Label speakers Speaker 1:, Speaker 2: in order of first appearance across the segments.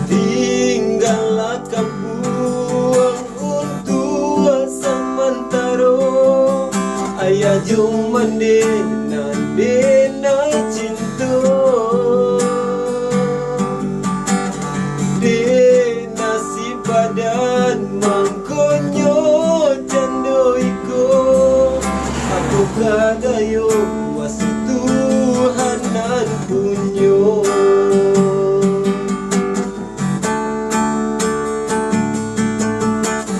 Speaker 1: Tinggallah kampung untuk sementara, ayah jom mandi nandenai cinta. De nasi badan mangkonyo cando iko, aku kadayo wasu Tuhanan punyo.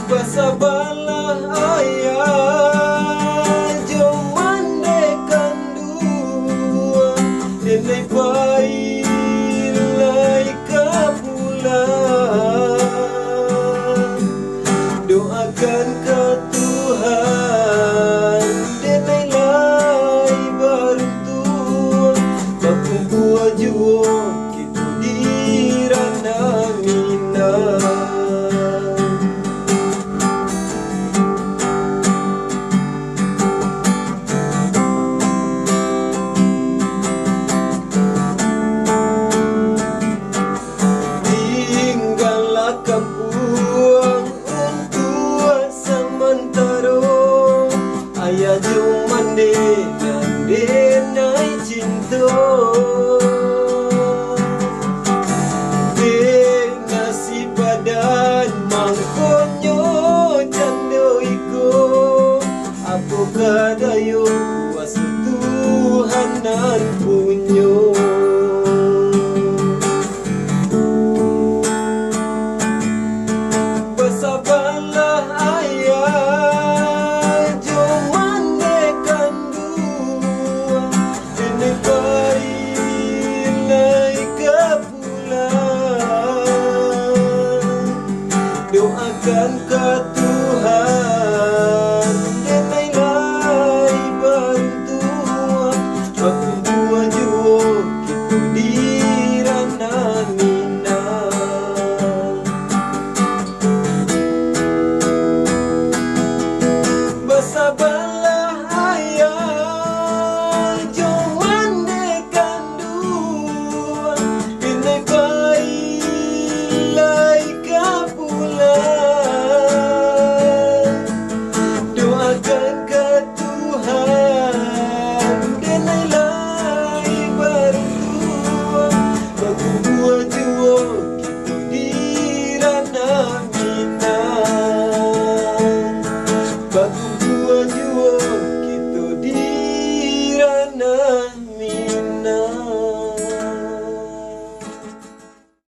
Speaker 1: Basabalah ayah jom mandekan dua, denai pailai kapulan. Doakan ke Tuhan denai lai baru tua, bakumpu juo kitu dirana minang. Kampung untuk sementara, ayah jom mandi nandenai cinta. De nasi badan mangkonyo cando iko, aku kadayo wasu Tuhanan punyo. Sabarlah ayah jom mandekan dua, denai pailai kapulan. Doakan ke